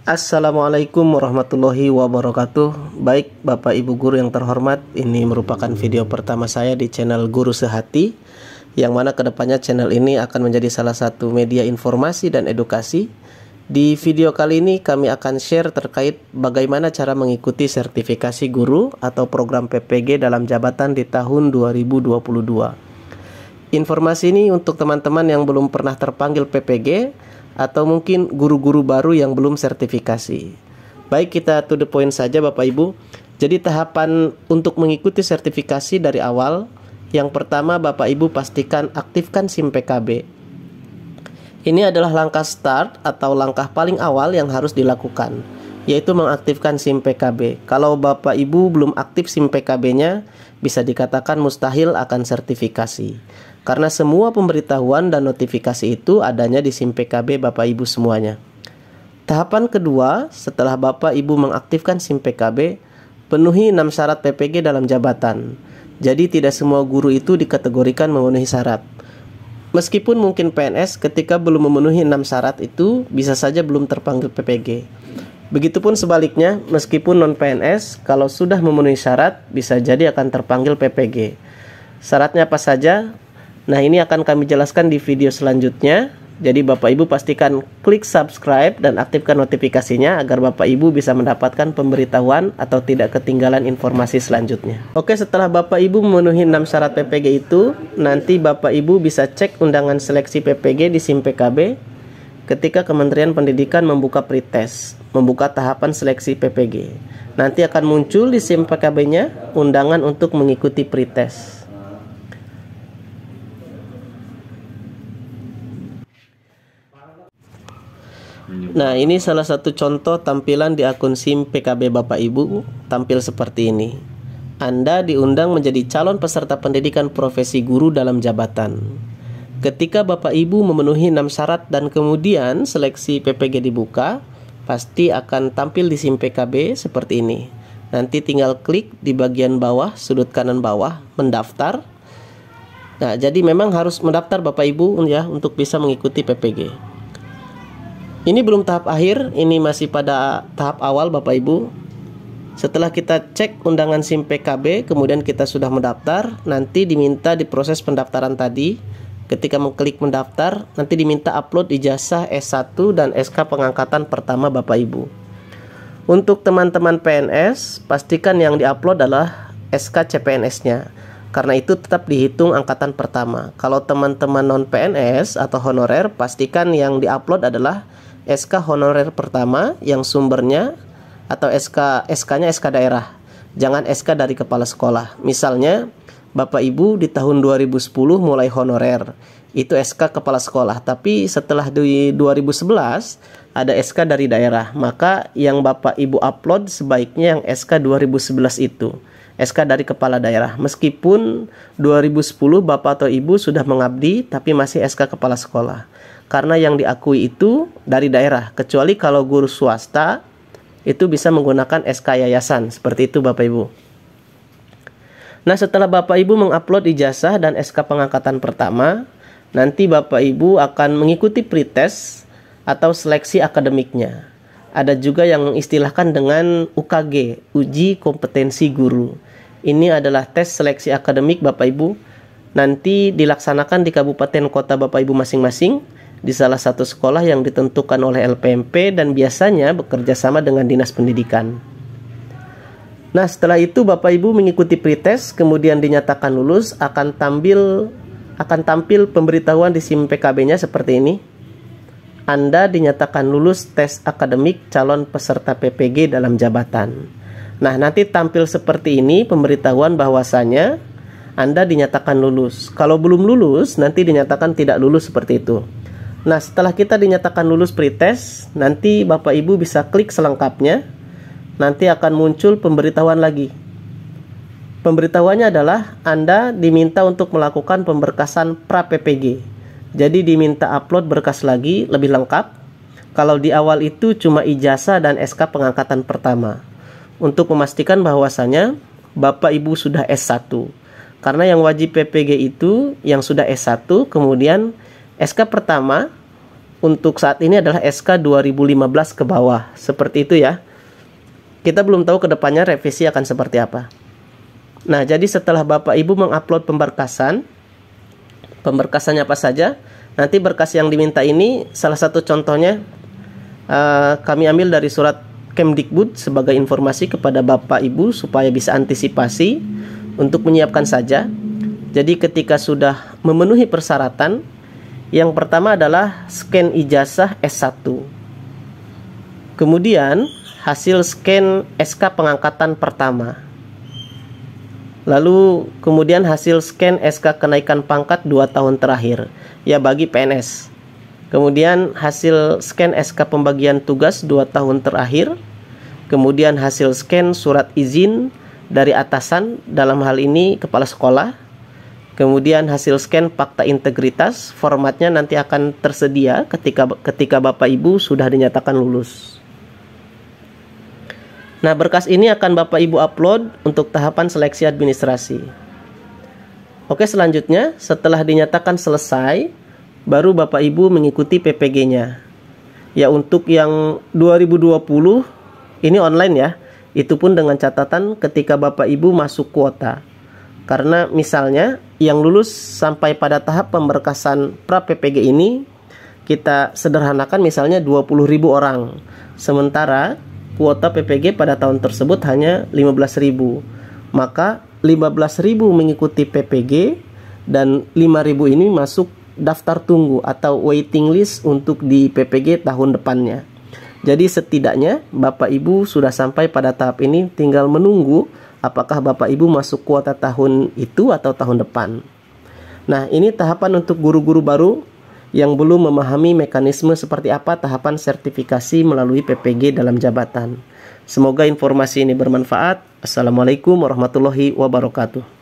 Assalamualaikum warahmatullahi wabarakatuh. Baik Bapak Ibu Guru yang terhormat, ini merupakan video pertama saya di channel Guru Sehati, yang mana kedepannya channel ini akan menjadi salah satu media informasi dan edukasi. Di video kali ini kami akan share terkait bagaimana cara mengikuti sertifikasi guru atau program PPG dalam jabatan di tahun 2022. Informasi ini untuk teman-teman yang belum pernah terpanggil PPG atau mungkin guru-guru baru yang belum sertifikasi. Baik, kita to the point saja Bapak Ibu. Jadi tahapan untuk mengikuti sertifikasi dari awal, yang pertama Bapak Ibu pastikan aktifkan SIM PKB. Ini adalah langkah start atau langkah paling awal yang harus dilakukan, yaitu mengaktifkan SIM PKB. Kalau Bapak Ibu belum aktif SIM PKB-nya, bisa dikatakan mustahil akan sertifikasi. Karena semua pemberitahuan dan notifikasi itu adanya di SIM PKB Bapak Ibu semuanya. Tahapan kedua, setelah Bapak Ibu mengaktifkan SIM PKB, penuhi 6 syarat PPG dalam jabatan. Jadi tidak semua guru itu dikategorikan memenuhi syarat. Meskipun mungkin PNS ketika belum memenuhi 6 syarat itu bisa saja belum terpanggil PPG. Begitupun sebaliknya, meskipun non-PNS kalau sudah memenuhi syarat bisa jadi akan terpanggil PPG. Syaratnya apa saja? Nah, ini akan kami jelaskan di video selanjutnya. Jadi Bapak Ibu pastikan klik subscribe dan aktifkan notifikasinya agar Bapak Ibu bisa mendapatkan pemberitahuan atau tidak ketinggalan informasi selanjutnya. Oke, setelah Bapak Ibu memenuhi 6 syarat PPG itu, nanti Bapak Ibu bisa cek undangan seleksi PPG di SIM PKB ketika Kementerian Pendidikan membuka pretest, membuka tahapan seleksi PPG. Nanti akan muncul di SIM PKB-nya undangan untuk mengikuti pretest. Nah, ini salah satu contoh tampilan di akun SIM PKB Bapak Ibu, tampil seperti ini. Anda diundang menjadi calon peserta pendidikan profesi guru dalam jabatan. Ketika Bapak Ibu memenuhi 6 syarat dan kemudian seleksi PPG dibuka, pasti akan tampil di SIM PKB seperti ini. Nanti tinggal klik di bagian bawah, sudut kanan bawah, mendaftar. Nah, jadi memang harus mendaftar Bapak Ibu ya untuk bisa mengikuti PPG. Ini belum tahap akhir, ini masih pada tahap awal Bapak Ibu. Setelah kita cek undangan SIM PKB, kemudian kita sudah mendaftar, nanti diminta di proses pendaftaran tadi. Ketika mengklik mendaftar, nanti diminta upload ijazah S1 dan SK pengangkatan pertama Bapak Ibu. Untuk teman-teman PNS, pastikan yang diupload adalah SK CPNS-nya. Karena itu tetap dihitung angkatan pertama. Kalau teman-teman non-PNS atau honorer, pastikan yang diupload adalah SK honorer pertama yang sumbernya atau SK-nya SK daerah. Jangan SK dari kepala sekolah. Misalnya Bapak Ibu di tahun 2010 mulai honorer, itu SK kepala sekolah. Tapi setelah di 2011 ada SK dari daerah. Maka yang Bapak Ibu upload sebaiknya yang SK 2011 itu, SK dari kepala daerah. Meskipun 2010 Bapak atau Ibu sudah mengabdi tapi masih SK kepala sekolah. Karena yang diakui itu dari daerah, kecuali kalau guru swasta itu bisa menggunakan SK yayasan, seperti itu Bapak Ibu. Nah, setelah Bapak Ibu mengupload ijazah dan SK pengangkatan pertama, nanti Bapak Ibu akan mengikuti pretest atau seleksi akademiknya. Ada juga yang mengistilahkan dengan UKG, uji kompetensi guru. Ini adalah tes seleksi akademik Bapak Ibu. Nanti dilaksanakan di kabupaten kota Bapak Ibu masing-masing, di salah satu sekolah yang ditentukan oleh LPMP dan biasanya bekerja sama dengan Dinas Pendidikan. Nah, setelah itu Bapak Ibu mengikuti pretest, kemudian dinyatakan lulus, akan tampil pemberitahuan di SIM PKB-nya seperti ini. Anda dinyatakan lulus tes akademik calon peserta PPG dalam jabatan. Nah, nanti tampil seperti ini pemberitahuan bahwasanya Anda dinyatakan lulus. Kalau belum lulus, nanti dinyatakan tidak lulus seperti itu. Nah, setelah kita dinyatakan lulus pretest, nanti Bapak Ibu bisa klik selengkapnya. Nanti akan muncul pemberitahuan lagi. Pemberitahuannya adalah Anda diminta untuk melakukan pemberkasan pra-PPG. Jadi diminta upload berkas lagi lebih lengkap. Kalau di awal itu cuma ijazah dan SK pengangkatan pertama. Untuk memastikan bahwasanya Bapak Ibu sudah S1. Karena yang wajib PPG itu yang sudah S1, kemudian SK pertama untuk saat ini adalah SK 2015 ke bawah. Seperti itu ya. Kita belum tahu ke depannya revisi akan seperti apa. Nah, jadi setelah Bapak Ibu mengupload pemberkasannya apa saja? Nanti berkas yang diminta ini salah satu contohnya kami ambil dari surat Kemdikbud sebagai informasi kepada Bapak Ibu supaya bisa antisipasi untuk menyiapkan saja. Jadi ketika sudah memenuhi persyaratan, yang pertama adalah scan ijazah S1. Kemudian hasil scan SK pengangkatan pertama. Lalu kemudian hasil scan SK kenaikan pangkat 2 tahun terakhir, ya bagi PNS. Kemudian hasil scan SK pembagian tugas 2 tahun terakhir. Kemudian hasil scan surat izin dari atasan, dalam hal ini kepala sekolah. Kemudian hasil scan fakta integritas, formatnya nanti akan tersedia ketika Bapak Ibu sudah dinyatakan lulus. Nah, berkas ini akan Bapak Ibu upload untuk tahapan seleksi administrasi. Oke, selanjutnya setelah dinyatakan selesai, baru Bapak Ibu mengikuti PPG-nya. Ya, untuk yang 2020 ini online ya. Itu pun dengan catatan ketika Bapak Ibu masuk kuota. Karena misalnya yang lulus sampai pada tahap pemberkasan pra PPG ini kita sederhanakan misalnya 20.000 orang. Sementara kuota PPG pada tahun tersebut hanya 15.000. Maka 15.000 mengikuti PPG dan 5.000 ini masuk daftar tunggu atau waiting list untuk di PPG tahun depannya. Jadi setidaknya Bapak Ibu sudah sampai pada tahap ini, tinggal menunggu apakah Bapak Ibu masuk kuota tahun itu atau tahun depan. Nah, ini tahapan untuk guru-guru baru yang belum memahami mekanisme seperti apa tahapan sertifikasi melalui PPG dalam jabatan. Semoga informasi ini bermanfaat. Assalamualaikum warahmatullahi wabarakatuh.